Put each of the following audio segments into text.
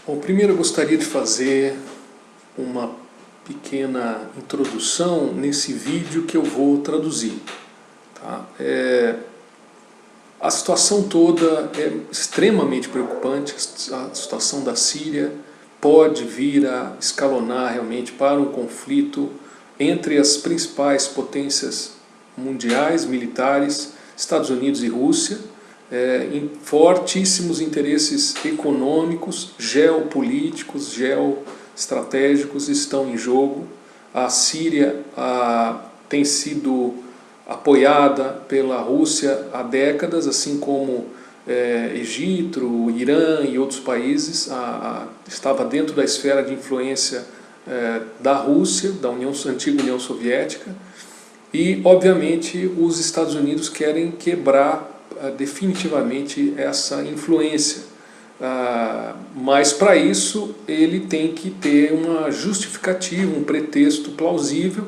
Bom, primeiro eu gostaria de fazer uma pequena introdução nesse vídeo que eu vou traduzir. Tá? A situação toda é extremamente preocupante, a situação da Síria pode vir a escalonar realmente para um conflito entre as principais potências mundiais, militares, Estados Unidos e Rússia, em fortíssimos interesses econômicos, geopolíticos, geoestratégicos estão em jogo. A Síria tem sido apoiada pela Rússia há décadas, assim como Egito, Irã e outros países. Estava dentro da esfera de influência da Rússia, da antiga União Soviética, e obviamente os Estados Unidos querem quebrar definitivamente essa influência, mas para isso ele tem que ter uma justificativa, um pretexto plausível,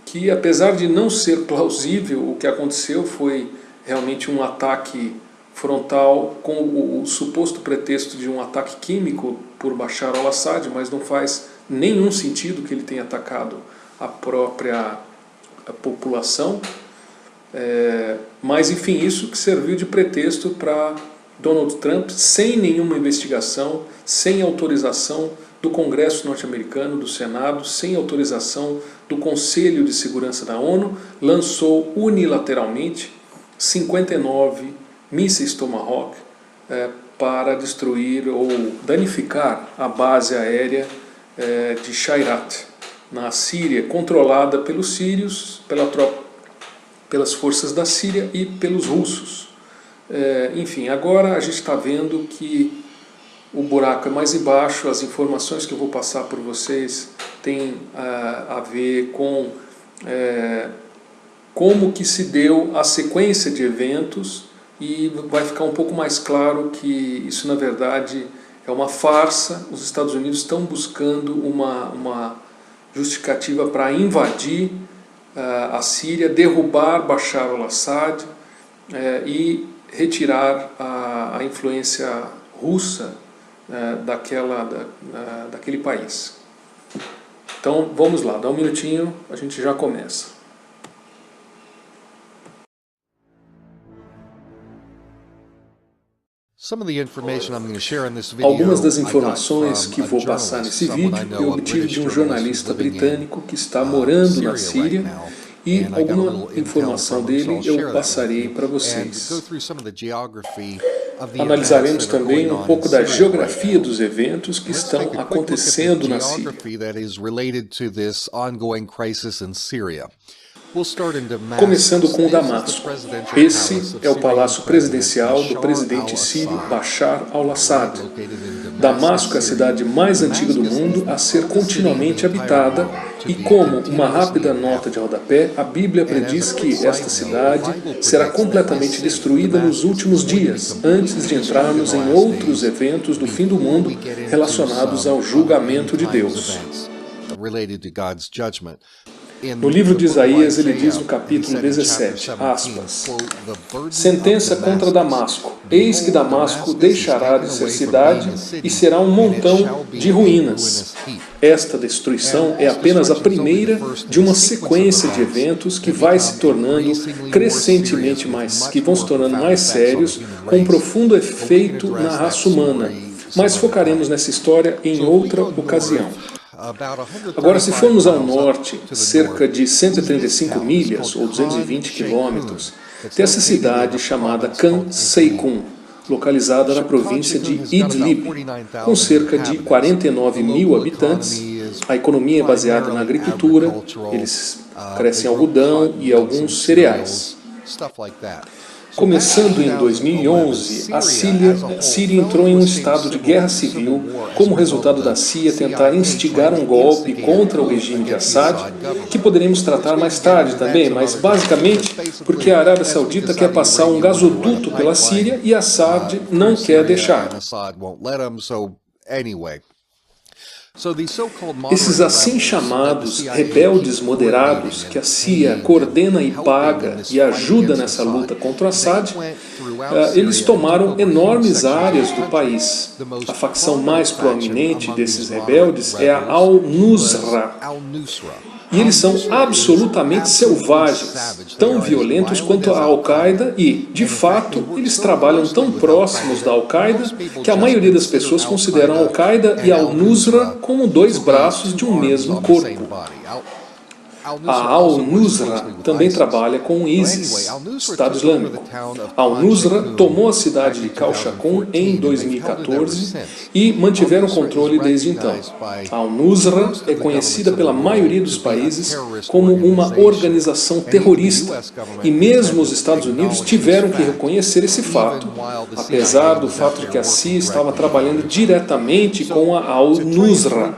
que apesar de não ser plausível, o que aconteceu foi realmente um ataque frontal com o suposto pretexto de um ataque químico por Bashar al-Assad, mas não faz nenhum sentido que ele tenha atacado a própria população. Mas enfim, isso que serviu de pretexto para Donald Trump, sem nenhuma investigação, sem autorização do Congresso norte-americano, do Senado, sem autorização do Conselho de Segurança da ONU, lançou unilateralmente 59 mísseis Tomahawk para destruir ou danificar a base aérea de Shayrat, na Síria, controlada pelos sírios, pelas forças da Síria e pelos russos. Enfim, agora a gente está vendo que o buraco é mais embaixo. As informações que eu vou passar por vocês têm a ver com como que se deu a sequência de eventos, e vai ficar um pouco mais claro que isso na verdade é uma farsa. Os Estados Unidos estão buscando uma justificativa para invadir a Síria, derrubar Bashar al-Assad e retirar a influência russa daquele país. Então vamos lá, dá um minutinho, a gente já começa. Algumas das informações que vou passar nesse vídeo eu obtive de um jornalista britânico que está morando na Síria, e alguma informação dele eu passarei para vocês. Analisaremos também um pouco da geografia dos eventos que estão acontecendo na Síria. Começando com Damasco. Esse é o palácio presidencial do presidente sírio Bashar al-Assad. Damasco é a cidade mais antiga do mundo a ser continuamente habitada, e como uma rápida nota de rodapé, a Bíblia prediz que esta cidade será completamente destruída nos últimos dias, antes de entrarmos em outros eventos do fim do mundo relacionados ao julgamento de Deus. No livro de Isaías, ele diz no capítulo 17, aspas, sentença contra Damasco. Eis que Damasco deixará de ser cidade e será um montão de ruínas. Esta destruição é apenas a primeira de uma sequência de eventos que vai se tornando crescentemente que vão se tornando mais sérios, com um profundo efeito na raça humana. Mas focaremos nessa história em outra ocasião. Agora, se formos ao norte, cerca de 135 milhas, ou 220 quilômetros, tem essa cidade chamada Khan Sheikhoun, localizada na província de Idlib, com cerca de 49 mil habitantes. A economia é baseada na agricultura, eles crescem algodão e alguns cereais. Começando em 2011, a Síria entrou em um estado de guerra civil como resultado da CIA tentar instigar um golpe contra o regime de Assad, que poderemos tratar mais tarde também, mas basicamente porque a Arábia Saudita quer passar um gasoduto pela Síria e Assad não quer deixar. Esses assim chamados rebeldes moderados, que a CIA coordena e paga e ajuda nessa luta contra o Assad, eles tomaram enormes áreas do país. A facção mais proeminente desses rebeldes é a Al-Nusra. E eles são absolutamente selvagens, tão violentos quanto a Al-Qaeda e, de fato, eles trabalham tão próximos da Al-Qaeda que a maioria das pessoas consideram a Al-Qaeda e a Al-Nusra como dois braços de um mesmo corpo. A Al-Nusra também trabalha com o ISIS, Estado Islâmico. A Al-Nusra tomou a cidade de Khalchakun em 2014 e mantiveram o controle desde então. A Al-Nusra é conhecida pela maioria dos países como uma organização terrorista e mesmo os Estados Unidos tiveram que reconhecer esse fato, apesar do fato de que a CIA estava trabalhando diretamente com a Al-Nusra.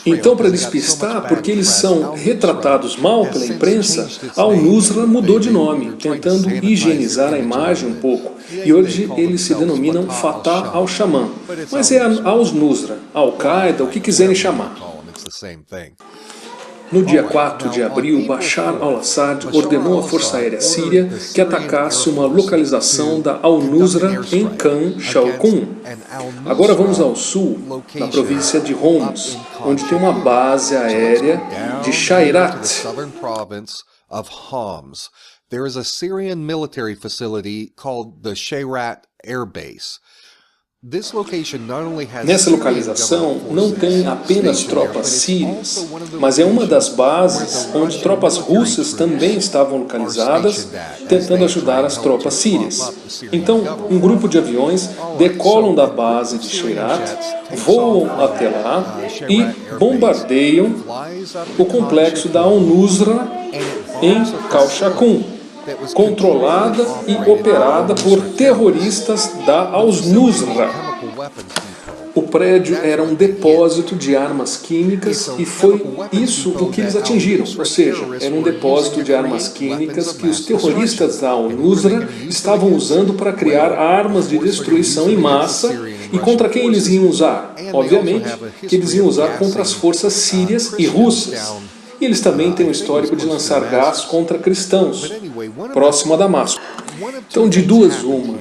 Então, para despistar, porque eles são tratados mal pela imprensa, a Al-Nusra mudou de nome, tentando higienizar a imagem um pouco. E hoje eles se denominam Fatah al-Shaman. Mas é a Al-Nusra, Al-Qaeda, o que quiserem chamar. No dia 4 de abril, Bashar al-Assad ordenou à Força Aérea Síria que atacasse uma localização da Al-Nusra em Khan Shaykhun. Agora vamos ao sul, na província de Homs, onde tem uma base aérea de Shayrat. There is a Syrian military facility called the Shayrat Air Base. Nessa localização não tem apenas tropas sírias, mas é uma das bases onde tropas russas também estavam localizadas, tentando ajudar as tropas sírias. Então, um grupo de aviões decolam da base de Shayrat, voam até lá e bombardeiam o complexo da Al-Nusra em Khalchakun, controlada e operada por terroristas da Al-Nusra. O prédio era um depósito de armas químicas e foi isso o que eles atingiram, ou seja, era um depósito de armas químicas que os terroristas da Al-Nusra estavam usando para criar armas de destruição em massa. E contra quem eles iam usar? Obviamente que eles iam usar contra as forças sírias e russas. E eles também têm um histórico de lançar gás contra cristãos, próximo a Damasco. Então, de duas, uma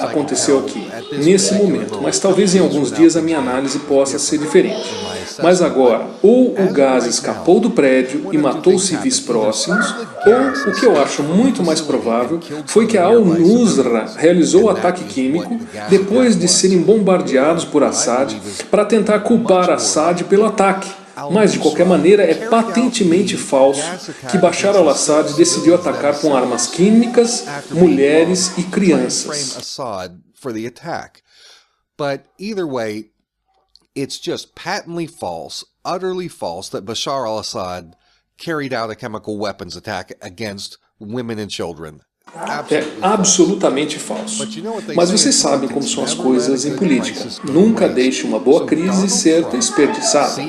aconteceu aqui, nesse momento, mas talvez em alguns dias a minha análise possa ser diferente. Mas agora, ou o gás escapou do prédio e matou civis próximos, ou, o que eu acho muito mais provável, foi que a Al-Nusra realizou o ataque químico depois de serem bombardeados por Assad para tentar culpar Assad pelo ataque. Mas, de qualquer maneira, é patentemente falso que Bashar al-Assad decidiu atacar com armas químicas, mulheres e crianças. But either way, it's just patently false, utterly false that Bashar al-Assad carried out a chemical weapons attack against women and children. É absolutamente falso. Mas vocês sabem como são as coisas em política. Nunca deixe uma boa crise ser desperdiçada.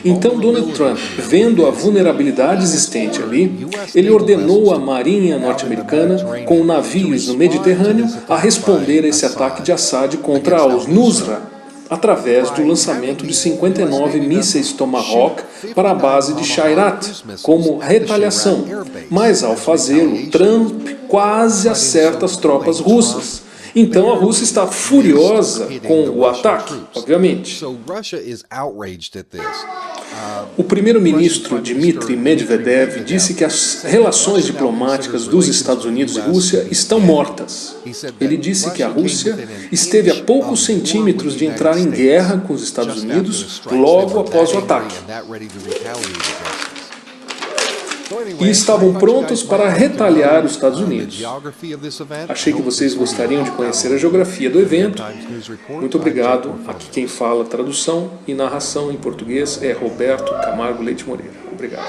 Então Donald Trump, vendo a vulnerabilidade existente ali, ele ordenou a Marinha norte-americana, com navios no Mediterrâneo, a responder a esse ataque de Assad contra a Al-Nusra, através do lançamento de 59 mísseis Tomahawk para a base de Shayrat, como retaliação. Mas ao fazê-lo, Trump quase acerta as tropas russas. Então a Rússia está furiosa com o ataque, obviamente. O primeiro-ministro Dmitry Medvedev disse que as relações diplomáticas dos Estados Unidos e Rússia estão mortas. Ele disse que a Rússia esteve a poucos centímetros de entrar em guerra com os Estados Unidos logo após o ataque. E estavam prontos para retaliar os Estados Unidos. Achei que vocês gostariam de conhecer a geografia do evento. Muito obrigado. Aqui quem fala tradução e narração em português é Roberto Camargo Leite Moreira. Obrigado.